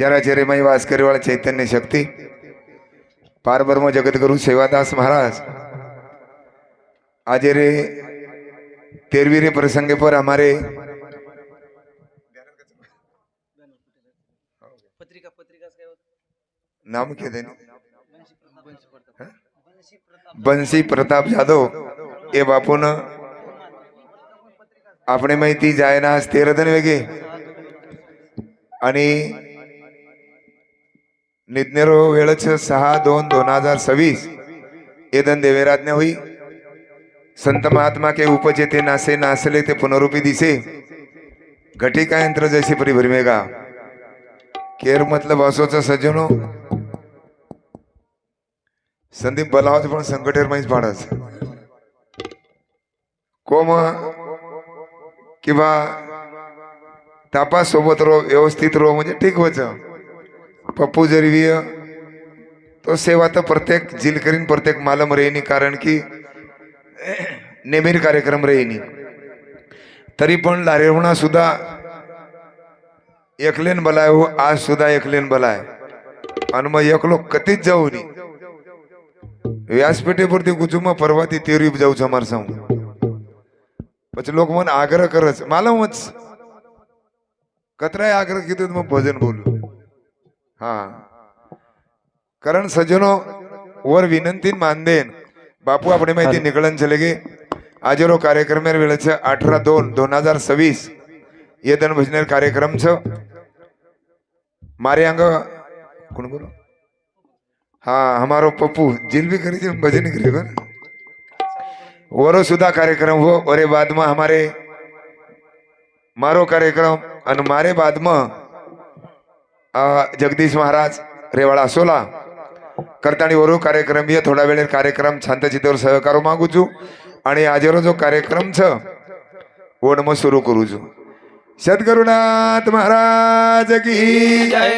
चराचरेमय वास करेवाळा चैतन्य शक्ति पारब्रह्म जगतगुरु सेवादास महाराज आज रे 13वीं प्रसंगे पर हमारे नाम क्या देने बंसी प्रताप जाधव ये बापू न अपने माहिती जायना आज 13 दिन वेगे आणि निज्ञरो वेळच 6/2/2026 एदन देवेराज्ञा हुई संत महात्मा के उपजे ते नासे नासले ते पुनरुपी दिसे घटी का यंत्र जैसे परिभ्रमेगा केर मतलब असोच सज्जनो संदीप बलावच पण संकटेर माहीत पाडस कोम किंवा तापा सोबत रो व्यवस्थित रो म्हणजे ठीक होच पप्पू जरी तो सेवा तर प्रत्येक जिल करीन प्रत्येक मालम रेनी कारण की नेमीर कार्यक्रम रेनी तरी पण लारेवणा सुद्धा एकलेन बलाय हो आज सुद्धा एकलेन बलाय आणि मग एकलो कधीच जाऊ नी व्यासपीठेवरती गुजुमा परवा ती तेरी जाऊच मार सांगू પછી लोक मन आग्रह करच मालूमच कतराय आग्रह किती मग भजन बोलू हा कारण सज्जनो वर विनंती मानदेन बापू अपने माहिती निकलन चले गे आज रो कार्यक्रम वेळेच 18/2/2026 ये दन भजनेर कार्यक्रम छ मारे अंग कोण बोलो हाँ हमारो पप्पू जिल भी करी भजन करी बन वरो सुधा कार्यक्रम हो और बाद में हमारे मारो कार्यक्रम और मारे बाद में जगदीश महाराज रेवाड़ा सोला करतानी वरो कार्यक्रम ये थोड़ा वेळे कार्यक्रम शांतचितेवर सहकारो मागू छू आणि आजरो जो कार्यक्रम छ ओड मग सुरू करू छू सद्गुरुनाथ महाराज की जय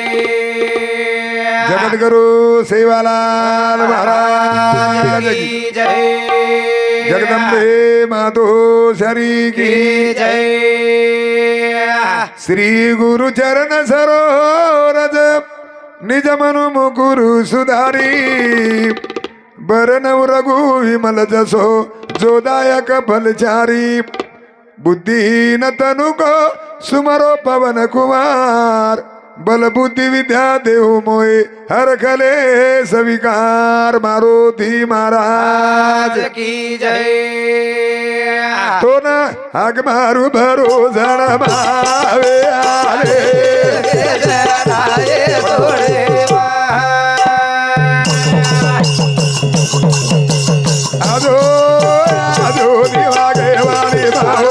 जगतगुरु सेवालाल महाराज की जय जगदम्बे मातो शरी की जय श्री गुरु चरण सरोरज निज मनु मुकुरु सुधारी बरनव रघु विमल जसो जोदायक फलचारी बुद्धिहीन तनु को सुमरो पवन कुमार बल बुद्धि विद्या देव मोए हर खले सविकार मारुति महाराज की जय तो न आग मारू भरोसा भावे आले आजो आजो दिवागे वाली भाव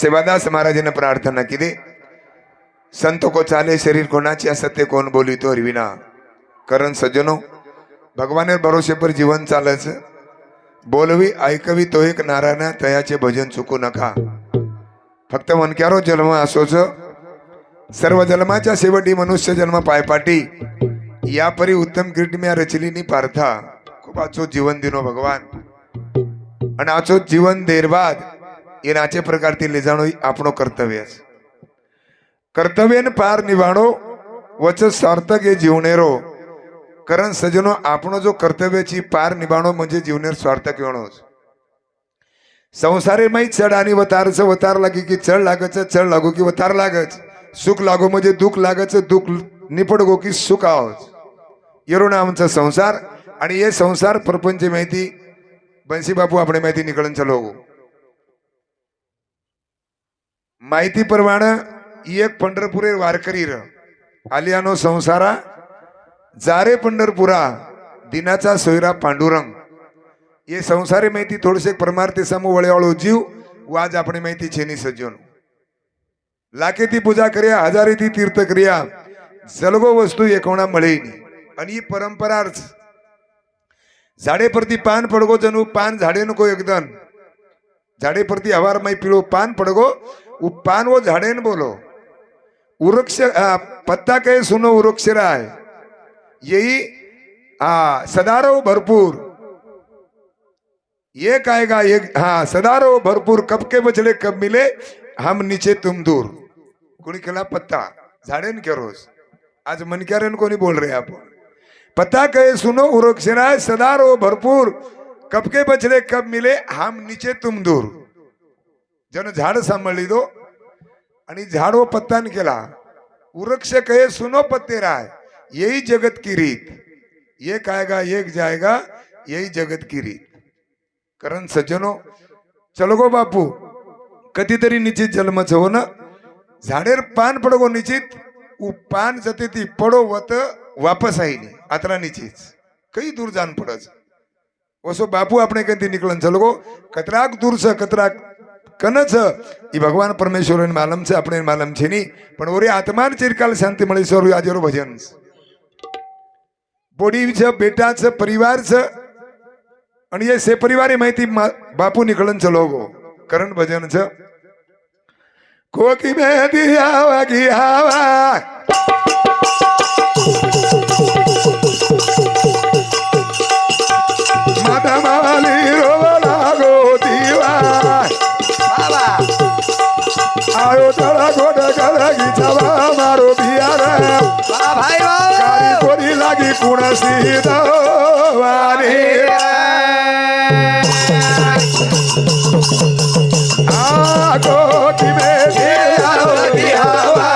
सेवादास महाराज ने प्रार्थना की दे संत को चाले शरीर कोणाची असत्य कोण बोली तो हरविना कारण सज्जनो भगवान भरोसे पर जीवन चालच बोलवी ऐकवी तो एक नारायण तयाचे भजन चुकू नका फक्त मनक्यारो जन्म असोच सर्व जन्माच्या शेवटी मनुष्य जन्म पायपाटी या परी उत्तम कीर्तिम्या रचलीनी पार्था खूप आचो जीवन दिनो भगवान आणि आचो जीवन देर बाद ये नाचे प्रकार ती ले जाणो आपणो कर्तव्य कर्तव्यन पार निभाणो वच सार्थक हे जीवनेरो. कारण सजनो आपण जो कर्तव्याची पार निभाणो म्हणजे जीवनेर सार्थक वेणोच. संसारे माही चढ आणि वतारच वतार लागे की चढ लागच चढ लागो की वतार लागच. सुख लागो म्हणजे दुःख लागच दुःख निपड गो की सुख आवच. येरो आमचा संसार आणि हे संसार प्रपंच माहिती बंसी बापू આપણે માહિતી નીકળન ચલો माहिती प्रमाणे एक पंढरपुरे वारकरी र आलियानो संसारा जारे पंढरपुरा दिनाचा सोयरा पांडुरंग. ये संसारे माहिती थोडेसे परमार्थे समूह वळेवाळो जीव वाज આપણે माहिती छेनी सज्जन लाखे ती पूजा કર્યા हजारे ती तीर्थ क्रिया जलगो वस्तू एकोणा મળે आणि ही परंपराच झाडे परती पान पडगो जणू पान झाडे नको एकदम झाडे परती हवार माई पिलो पान पडगो वो पान वो झाड़े न बोलो वृक्ष पत्ता कहे सुनो वृक्ष राय यही सदारो भरपूर ये कायगा ये सदारो भरपूर कब के बचड़े कब मिले हम नीचे तुम दूर. कोणी केला पत्ता झाड़े न रोज आज मन क्या कोणी बोल रहे आप. पता कहे सुनो वृक्ष राय सदारो भरपूर कब के बचड़े कब मिले हम नीचे तुम दूर. जन झाड सांभाळली दो आणि झाड वो पत्ता न केला. वृक्ष कहे सुनो पत्ते राय यही जगत की रीत. ये आएगा एक जाएगा यही जगत की रीत. कारण सज्जनो चलो गो बापू कधीतरी निश्चित जन्मच हो ना. झाडेर पान पडगो निश्चित उ पान जते ती पडो वत वापस आई नहीं आतरा निश्चित कई दूर जान पड़च. वसो बापू આપણે કદી નીકળન ચલો કતરાક દૂર છે કતરાક કન છે એ ભગવાન પરમેશ્વરને માલમ છે આપણે માલમ છે ની પણ ઓરે આત્માને ચિરકાલ શાંતિ મળી છે. આજરો ભજન બોડી છે બેટા છે પરિવાર છે અને એ સે પરિવારે માહિતી બાપુ નીકળન ચલો ગો કરણ ભજન છે. કોકી મે દિયા વાગી આવા माता माली रोवला गो दीवा आयो तड़ा गोड गलगी छवा मारो बियार कारी कोरी लागी कुणसी दवारी आ कोकी में दिया दियावा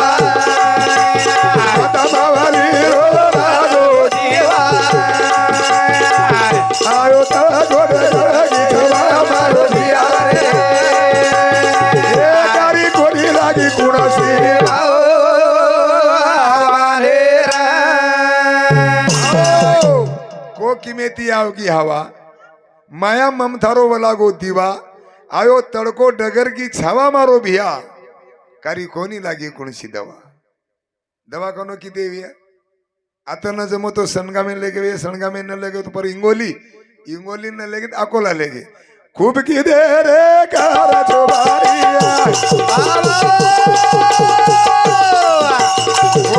माता माली रोवला गो दीवा आयो तड़ा गोड गलगी छवा मारो बियार कारी कोरी लागी कुणसी कोकी में ती आवगी हवा माया ममथारो वलागो दीवा आयो तड़को डगर की छावा मारो भिया कारी कोनी लागी कुणसी दवा. दवा कोनो की देवी है आता न जमो तो सनगा में लेके वे सनगा में न लेके तो पर इंगोली इंगोली न लेके तो अकोला लेके खूब की दे रे कार चोबारिया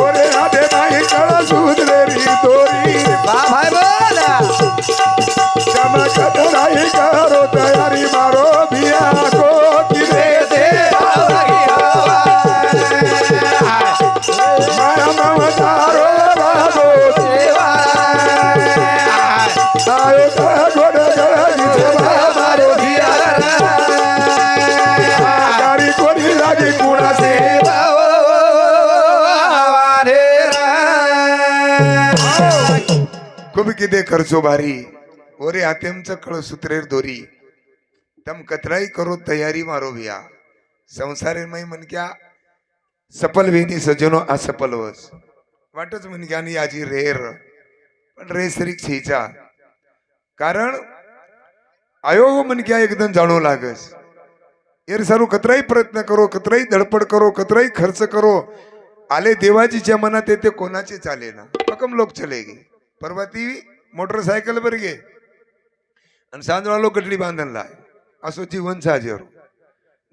ओरे आधे माही कड़ा सूद रे री तोरी भाई बोला चमक धराई करो तैयारी मारो भिया को की दे दे माया ममतारो बाबो देवा आयो ता गोड गलगी छवा मारो भिया कारी कोरी लागी कुणासी खूब किदे खर्चो भारी ओरे आतेमच कळ सूत्रेर दोरी तम कतराई करो तयारी मारो भिया. संसारे मै मन क्या सफल वेनी सजनो असफल वस वाटच मन क्या नी आजी रेर पण रेसरीक छीचा कारण आयो मन क्या एकदम जाणो लागस. एर सारू कतराई प्रयत्न करो कतराई धडपड करो कतराई खर्च करो आले देवाची ज्या मनात येते कोणाचे चाले ना पकम लोक चलेगे. परवा ती मोटरसायकल वर गे आणि सांजळा लोक कटली बांधनला असो जीवन साजेरो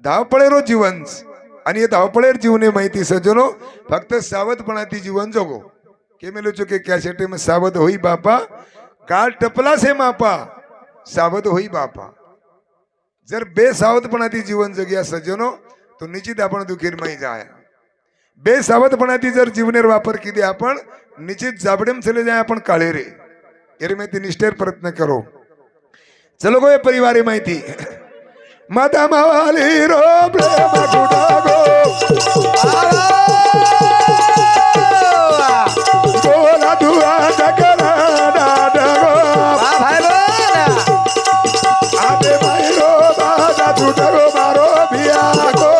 धावपळेरो जीवन आणि हे धावपळेर जीवने माहिती सजनो फक्त सावधपणा ती जीवन जगो के मेलो चुके क्या शेटे में सावध होई बापा काल टपला से मापा सावध होई बापा. जर बेसावधपणा ती जीवन जगिया सजनो तो निश्चित आपण दुखीर माही जाया. बेसावधपणाची जर जीवनेर वापर की आपण निश्चित जाबडेम चले जाए आपण काळे रे एरी माहिती निष्ठेर प्रयत्न करो. चलो गो ये परिवार माहिती माता मावाली रो प्रेम कुठा गो बोला दुआ जगना दादा गो आते भाई रो दादा छुटा गो मारो भिया गो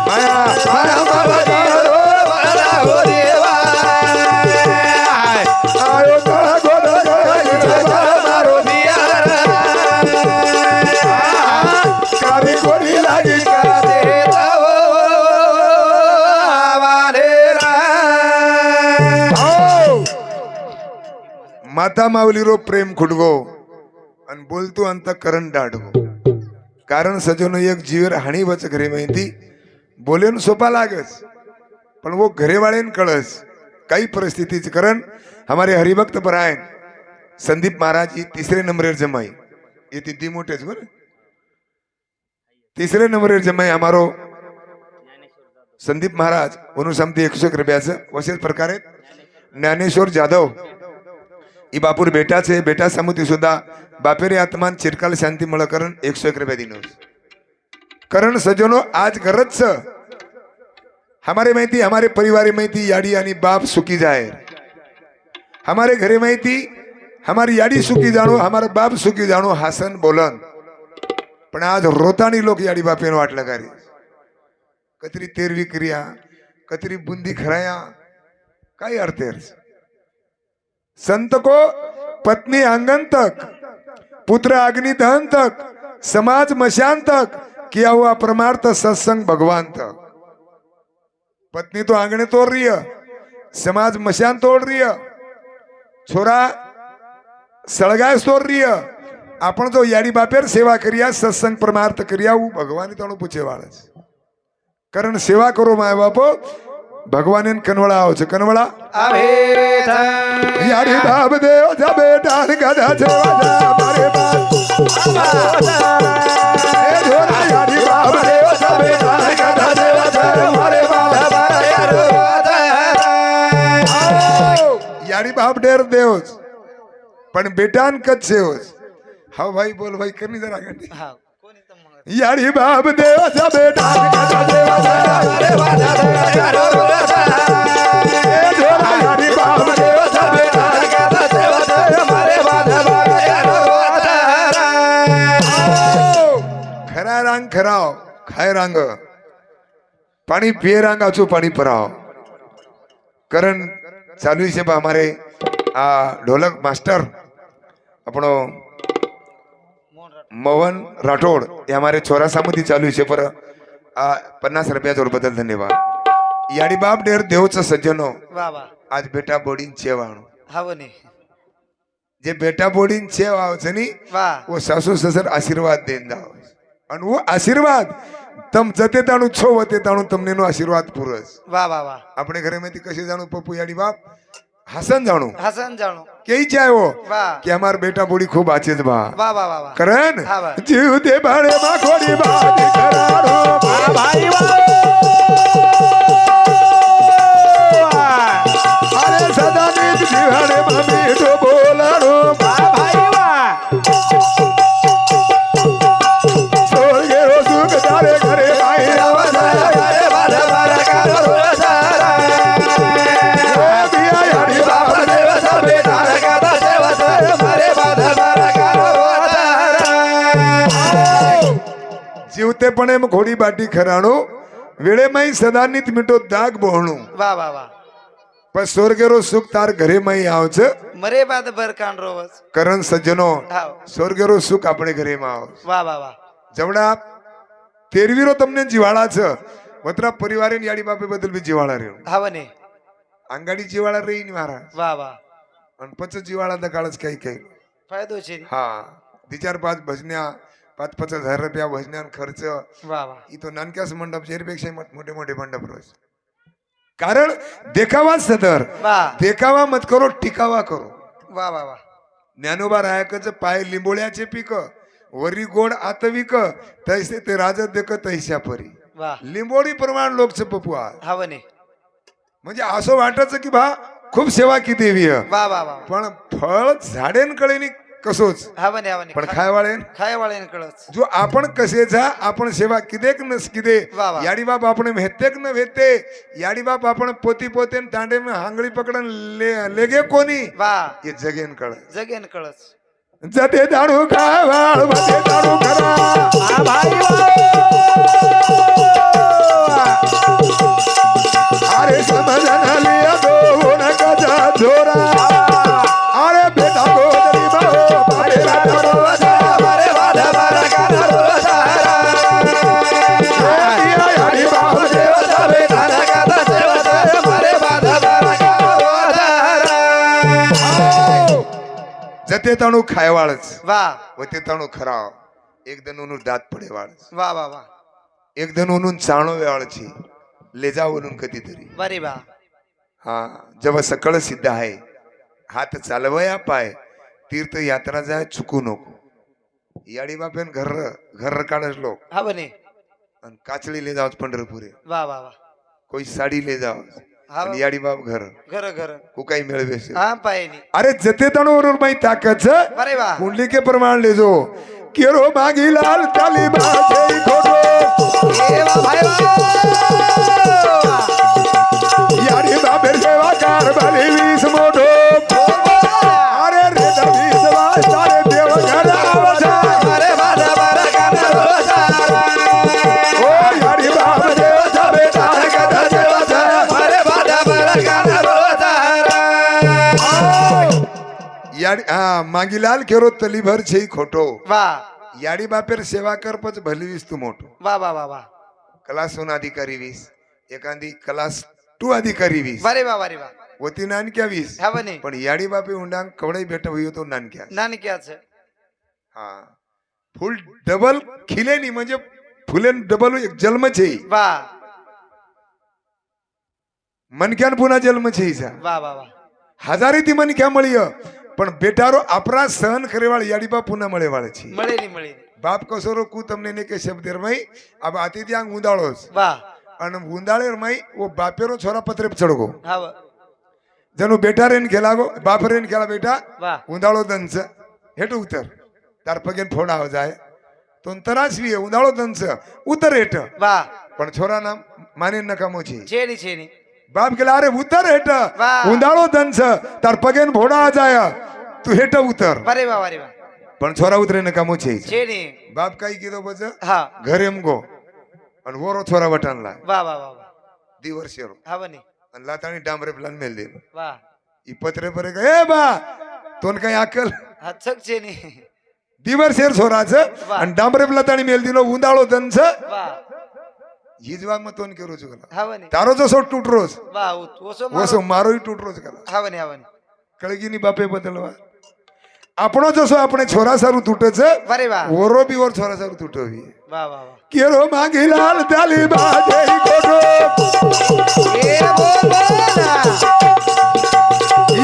माया माया बाबा रो बाला हो देवा आयो ता गो मारो भिया कारी कोरी लागी का दे माता माऊली रो प्रेम खुडगो आणि बोलतो अंत करण डाडगो. कारण सजनो एक जीवर हानी वच घरे माहिती बोलेन सोपा लागस पण वो घरे वाळेन कळस काही परिस्थितीच. कारण हमारे हरिभक्त परायण संदीप महाराज जी तीसरे नंबर जमाई ये ती मोठेच बर तीसरे नंबर जमाई हमारो संदीप महाराज अनुसमती 100 रुपयाचं वसेच प्रकारे ज्ञानेश्वर जाधव ई बापूर बेटाचे बेटा समुती सुद्धा बापेरे आत्मान चिरकाल शांती मळकरण 101 रुपया दिनोस. कारण सजनो आज गरज हमारे माहिती हमारे परिवार माहिती याडी आणि बाप सुखी जाए हमारे घरे माहिती हमारी याडी सुखी जाणो हमारा बाप सुखी जाणो हासन बोलन. पण आज रोतानी लोक याडी बापेन वाटलं का रे कतरी तेरवी क्रिया कतरी बुंदी खराया काय अर्थ है. संत को पत्नी आंगन तक पुत्र अग्नि दहन तक समाज मशान तक किया हुआ परमार्थ सत्संग भगवान तक. पत्नी तो आंगणे तोड़ रही है समाज मशान तोड़ रही है छोरा सळगाय तोड़ रही है. आपण जो याडी बापेर सेवा करिया सत्संग परमार्थ करिया वो भगवान तणु पूछे वाळच. कारण सेवा करो माय बापो भगवान कनवळा आवच कनवळा यारी बाप देव जा बेटा गधा छवा मारे बाप ए झोला यारी बाप देव जा बेटा गधा छवा मारे बाप यारी बाप डेर देवच पण बेटान कच्चे होस. हा भाई बोल भाई करनी जरा गंडी यारी बाप देव जा बेटा गधा छवा खरा रांग खराव खाय रांग पाणी पिये रांग आचो पाणी पराव. कारण चालू से हमारे ढोलक मास्टर अपनो मोहन राठौड़ ये हमारे छोरा सामुदी चालू से पर 50 रुपया जोर बदल धन्यवाद. याडी बाप डेर देवच सज्जनो आज बेटा बोडीन चेवाणो जे बेटा बोडीन चेव आवच नी वो सासू ससर आशीर्वाद देन जाव आणि वो आशीर्वाद तम जते ताणू छो वते ताणू तमने नो आशीर्वाद पुरस. अपने घरे में कसे जाणू पप्पू याडी बाप हसन जाणू केही चाहे वो कि हमार बेटा बोडी खूब आचेज बा करण जीव दे भाड़े मा खोडी बादी करारो भाई अरे सदा नीत जीवाड़े मा मीठो बोलारो भाई सोगे रो सुख तारे घरे आई आवाज अरे बाधा बारा करो जीवतेपणे घोडी बाटी खराणो वेळे माई सदानित मिटो दाग बोहणू पण स्वर्गेरो सुख तार घरे माई आवच मरे बाद बर कान रोवस. करण सज्जनो स्वर्गेरो सुख આપણે ઘરે માં આવ जवडा तेरवीरो તમને જીવાળા વતરા પરિવારે યાડી બાપે બદલ બી જીવાળા રહ્યો हावने अंगाडी जीवाळा रही नि महाराज वाह आणि पच जीवाळा द काळच काही काही फायदो छे. हा 4-5 भजन्या 5-5 हजार रुपया भजन्यान खर्च इथं नानक्यास मंडप शेरपेक्षा मोठे मोठे मंडप रोज. कारण देखावा सदर देखावा मत करो टिकावा करो. वा वा वा ज्ञानोबा रायकच पाय लिंबोळ्याचे पीक वरी गोड आतविक तैसे ते राजत देक तैशा परी वा लिंबोडी प्रमाण लोकच पपू आज हा म्हणे म्हणजे असं वाटायचं की भा खूप सेवा की देवी आहे. वा वा वा पण फळ झाडेन कळेनी कसोच हा म्हणे पण खायवाळेन खाय वाळेन कळच जो आपण कसेचा आपण सेवा किदेक नस किदे वा वा. याडी बाप आपण भेतेक न भेते याडी बाप आपण पोती पोते तांडे में हांगळी पकडन लेगे कोणी वा हे जगेन कळ जगेन कळच जते दाडू खावाळ वते दाडू खरा हा भाई अरे समजन लिया दो नका जा जोरा अरे बेटा गोदरी बाहो बारे राधा रोसा अरे वादा बारा काना रोसा याडी बाप देवता बेटा काना कादा देवता अरे वादा बारा काना रोसा जते ताणू खायवाळच वा वते ताणू खराव एकदन उनू दात पडे वाळच वा वा वा एकदन उनून चाणो वेळची लेजावरून कधीतरी बरी बा हा जेव्हा सकळ सिद्ध आहे हात चालवया पाय तीर्थ यात्रा जाय चुकू नको याडी बापेन घर काढच लोक हा म्हणे आणि काचळी ले जावच पंढरपुरे वा वा वा कोई साडी ले जाव हा आणि याडी बाप घर घर घर को काही मिळवेस हा पायनी अरे जते तणवरून माही ताकच बरे वा कुंडली के प्रमाण ले जो केरो मागी लाल ताली बाजे खोटो ए वा भाई वा याडी बापेर सेवा कार भली वीस मोठो अरे रे वीस वाजता देव घर आवजा अरे वादा बारा काना रोसा ओ याडी बाप देवता बेटा गदा देवता अरे वादा बारा काना रोसा याडी हा मागीलाल केरो तलीभर छे खोटो वा याडी बापेर सेवा कर पच भली वीस तू मोठो वा वा वा वा क्लास 1 अधिकारी 20 एखादी क्लास 2 अधिकारी 20 बरे वा बरे वा होती नानक्या 20 हा म्हणे पण याडी बापे उंडांग कवडे भेट होई तो नानक्या नानक्याच हा फुल डबल खिलेनी म्हणजे फुलेन डबल एक जन्म छे वा मनक्यान पुन्हा जन्म छेचा वा वा वा हजारी ती मनक्या मळीय पण बेटारो अपराध सहन करेवाळ याडी बाप पुन्हा मळेवाळ छी મળેલી મળેલી बाप कसोरो कू तमने ने के शब्द रमई अब आती दियांग उंदाळोस वा अन उंदाळे रमई वो बापेरो छोरा पत्रे चढगो हा वा जणू बेटा रेन खेला गो बाप रेन खेला बेटा वा उंदाळो दंच हेट उतर तार पगेन फोड आव जाय तो तरासवी उंदाळो दंच उतर हेट वा पण छोरा ना माने नका मोची છેની છેની बाप गेला अरे उतर हेट वाह. उंदाळो दंच तार पगेन फोडा जाय तू हेट उतर बरे वा बरे वा पण छोरा उतरे नका मोची છેની बाप काही किलो बज हा घर एम गो आणि वरो छोरा वटानला वा वा वा वा दिवर्ष हा म्हणे आणि लातानी डांबरे प्लान मेल दे वा ई पत्रे परे ए बा तोन काही अक्कल हा छक છેની दिवर्षेर छोराचं वाह. आणि डांबरे प्लातानी मेल दिलो उंदाळो दंच वा ही जवाब मग तोन केरो चुकला हा म्हणे तारो जसो टूटरोस वा ओसो वसो मारोही टूटरोस कला हा म्हणे हा म्हणे कळगिनी बापे बदलवा आपणो जसो આપણે छोरा सारू तुटच बरे वा ओरो बी ओर छोरा सारू तुटवी वा वा वा केरो मागी लाल ताली बाजे कोटो ए बोल बोला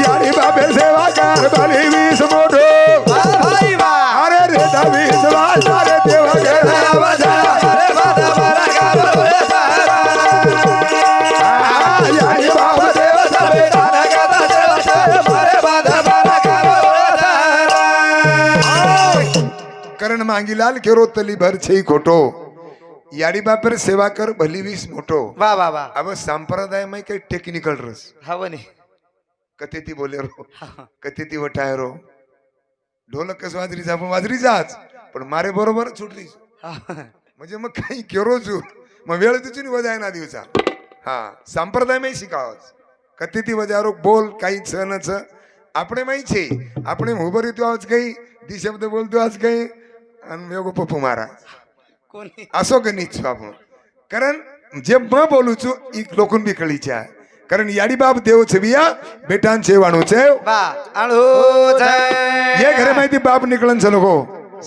यारी बापे सेवा कार भली वीस मोठो वा भाई वा अरे रे वीस वाजारे देव गेला वाजा अरे वादा बारा काना रोसा यारी बाप देवता बेटा काना कादा देवता अरे वादा बारा काना रोसा करण मांगीलाल केरो तली भर छे खोटो याडी बापर सेवा कर भली वीस मोठो वा वा वा अब संप्रदाय में काही टेक्निकल रस हा म्हणे कथे ती बोलेरो कथे ती वटायरो ढोलक कस वाजरीचा आपण वाजरीचाच पण मारे बरोबर सुटली म्हणजे मग काही केरो जू मग वेळ तुझी वजाय ना दिवसा हा संप्रदाय में शिकावच कथे ती वजारो बोल काही सणच આપણે माही છે આપણે ઉભરી તો આજ કઈ દી શબ્દ બોલતો આજ કઈ અને વેગો પપ્પુ મારા कोणी असो का निच्छो आपण कारण जे म बोलू छु ई लोकून बी कळीचे आहे कारण याडी बाप देव छबिया बेटांचे वाणूचे वा आळू ये घरे माहिती बाप निकळन छ नको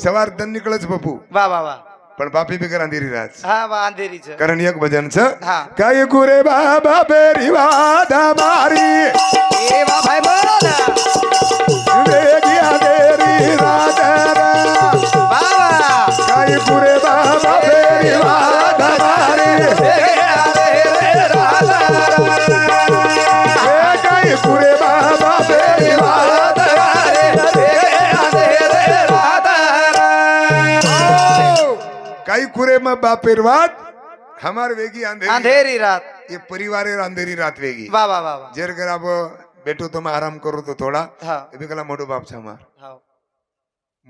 सवार दन निकळच पप्पू वा वा वा पण बापी बी अंधेरी राज हा वा अंधेरीच कारण एक भजन छ हा काय गुरे बाबा बेरी वादा मारी ए वा भाई बोला वेगी अंधेरी रात वा वा काही पुरे बाबा फेरी वाद काही कुरे में बापेर बात हमार वेगी अंधेरी अंधेरी रात ये परिवार अंधेरी रात वेगी वाह वाह वाह वाह जेर कर अब बैठो तो मैं आराम करो तो थोड़ा हाँ कला मोडो बाप छा मार हाँ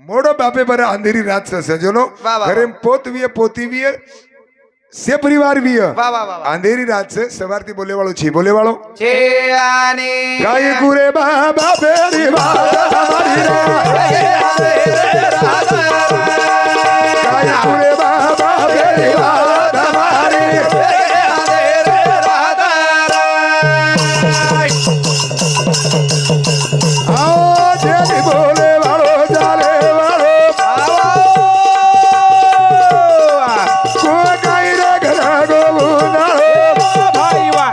मोडो बापे पर अंधेरी रात से सजनो वाह, वाह, घरे पोत भी है पोती भी है से परिवार भी है वाह वाह वाह वाह अंधेरी रात से सवारती बोले वालो छी बोले वालो छे आने काही कुरे बाबा फेरी बात हमारी काही कुरे बाबा फेरी बात हमारी आओ जेदी बोले वालो जाले वालो को काही रे घरा गो बुनालो भाई वाह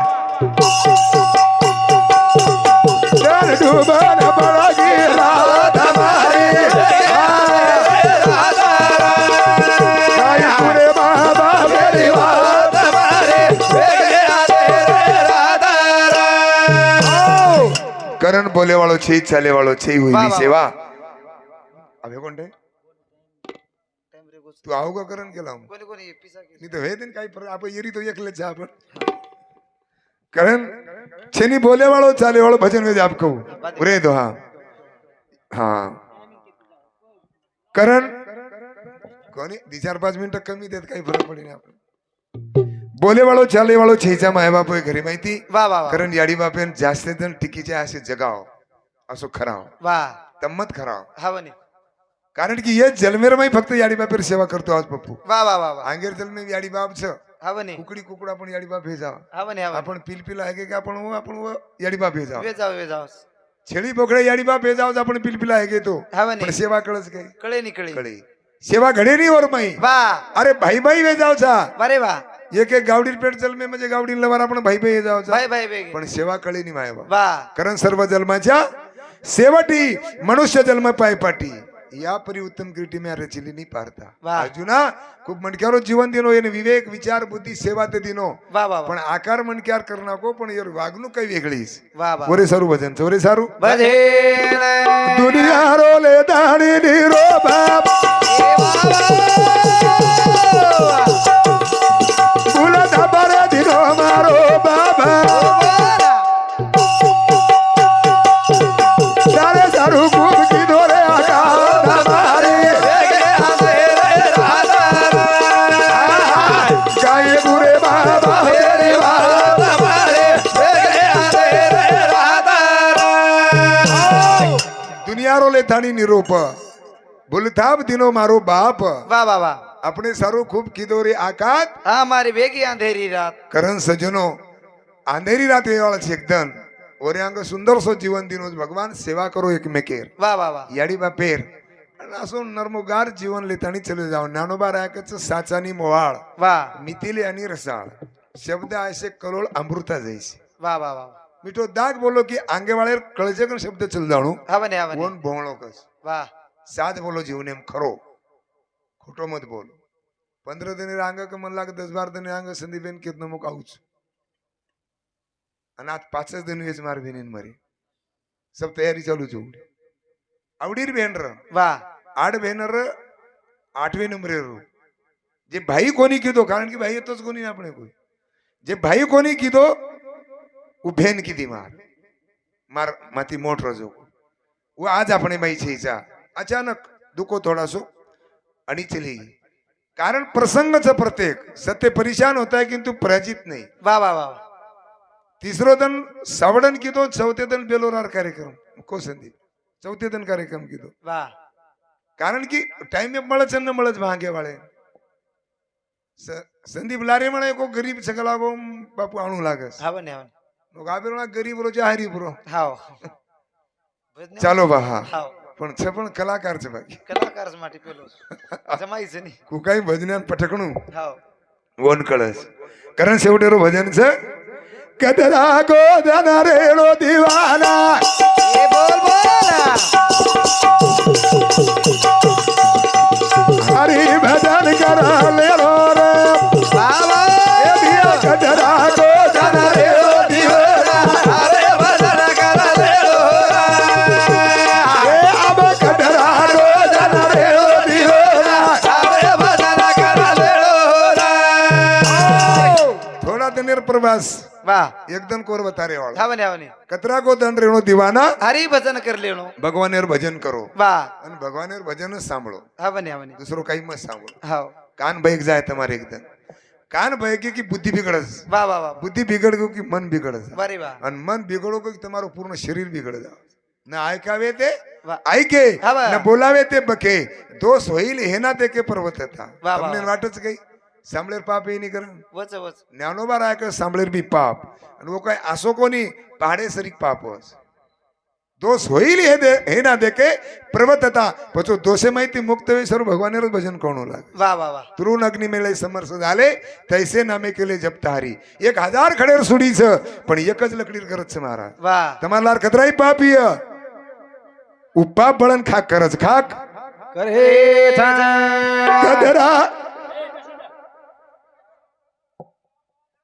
डर डूबन पड़गी रात हमारी काही कुरे बाबा फेरी बात करण बोले वालो छे चाले वालो छे हुई वाह, भी वाह, सेवा अबे कोण रे तू आहो का करण केला हूं कोणी कोणी पिसा नहीं तो हे दिन काही फरक आपण येरी तो एकले जा आपण करण छेनी बोले वालो चाले वालो भजन में आप कहू उरे दो हाँ करण कोणी 4-5 मिनिटं कमी देत काही फरक पडे नाही आपण बोले वालो चाले वालो छेचा माय बाप घरी माहिती वाह वाह वाह कारण याडी बापेन जास्त जण टिकीचे असे जगाव असो खराव वाह तम्मत खराव हा बने कारण की ये जलमेर माई फक्त याडी बापेर सेवा करतो आज पप्पू वाह वाह वाह वाह आंगेर जलमे याडी बाप छ हा बने कुकडी कुकड आपण याडी बाप हे जाव हा बने आपण पिलपिल आहे की आपण व याडी बाप हे जाव वे जाओ छेडी बोकडे याडी बाप हे जाव आपण पिलपिल आहे की तो हा बने पण सेवा कळच काय कळे निकळे कळे सेवा घडे नाही वर माई वाह अरे भाई भाई वे जावचा बरे वाह एक एक गावडीर पेट जलमे म्हणजे गावडीन लवार आपण भाई भाई हे जावचा भाई भाई बेगे पण सेवा कळे नाही माय बाप वाह कारण सर्व जन्माच्या सेवटी मनुष्य जन्म पायपाटी या परी उत्तम कृती में रचिली नहीं पारता वाह. अर्जुना खूप मणक्यारो जीवन दिनो येणे विवेक विचार बुद्धी सेवा ते दिनो वाह वाह पण आकार मणक्यार कर नाको पण यार वागणूक काही वेगळीच वाह वाह वरे सारू भजन वरे सारू भजेल दुनिया रोले दाणी नीरो बाप फुल धबर दिनो मारो बाबा सारे सारू खूप की धोरे आकार हमारी गाय गुरे बाबा मेरी बात दुनिया रोले थानी निरोप बोलताब दिनो मारो बाप वाह वाह वाह अपने सारू खूप किदोरे आकात हाँ हमारी बेगी अंधेरी रात करण सजनो अंधेरी रात येवाळा एकदम ओरे अंग सुंदर सो जीवन दिनोज भगवान सेवा करो एकमेकेर वाह वाह वाह याडी बापेर असो नर्मोगार जीवन लेतानी चले जाओ ज्ञानोबा रायकच साचानी मोवाळ वाह मिथिले आणि रसाळ शब्द ऐसे करोळ अमृता जैसे वाह वाह वाह मिठो दाग बोलो की आंगे वाले कळजे कन शब्द चल जाणू हा बने हा बने कोण भोंगळो कस वाह साथ बोलो जीवन एम खरो खोटो मत बोलो 15 दिन आंग के मन लाग 10-12 दिन आंग संदीप बेन कितनो मुक आउच आणि आज 5 दिन वेच मार बेनीन मरे सब तयारी चालू छो आवडीर बेनर वाह 8 बेनर 8वें नंबरे रो जे भाई कोणी कीधो कारण की भाई येतोच कोणी ना આપણે કોઈ जे भाई कोणी कीधो उभेन कीधी मार मार माती मोठ रजो वो आज अपने माई छेचा अचानक दुखो थोड़ा सो आणि चली कारण प्रसंगच प्रत्येक सत्य परेशान होता है किंतु पराजित नहीं वाह वाह वाह तीसरो दिन सावडन कीधो चौथे दिन बेलोरार कार्यक्रम को संदीप चौथे दिन कार्यक्रम कीधो वाह कारण की टाइम में મળच न મળच भांगे वाले संदीप लारे म्हणे को गरीब सगला को बापू आणू लागस हा बने गाबेरो गरीब रो जाहरी पुरो हाव ચાલો બા હા हाव પણ છે પણ કલાકાર છે બાકી कलाकार माटी पेलो जमाईच नहीं કુકાઈ ભજન પટકણું हाव વન કળશ કરણ સેવટેરો ભજન છે કદરા ગો ધનરેલો દીવાના ये बोल बोल હરી ભજન કરા લેલો રે वाह वाह એ नेर प्रवास वा एकदम कोर बतारे वाला धावने धावने कतरा को दंड रेणो दीवाना हरी भजन कर लेणो भगवानेर भजन करो वा आणि भगवानेर भजनच सांभळो धावने धावने दुसरं काही मत सांभळो हाव कान बैक जाए तुम्हारे एकदम कान बैके की बुद्धि बिगड़स वा वा वा बुद्धि बिगड़ गो की मन बिगड़ जा वारे वा आणि मन बिगड़ो को की तुम्हारो पूर्ण शरीर बिगड़ जा न ऐकावे ते वा ऐके हा बा. न बोलावे ते बके दोष होईल हे ना ते के पर्वतता वा वा. તમને वाटच काही सांभळेर पाप ये नाही करण वच वच ज्ञानोबा राय का सांभळेर बी पाप आणि वो काय असो कोणी पहाडे सरीक पाप होस दोष होईल हे ना देके पर्वतता पचो दोषे माहिती मुक्त वे सर्व भगवानेरच भजन कोण लाग वा वा वा तरुण अग्नि मेळे समर्थ झाले तैसे नामे केले जपतारी 1000 खडेर सुडीच पण एकच लकडीर करत महाराज वा तुम्हाला कतराई पापीय उपाप बळन खाक करच खाक करे कदरा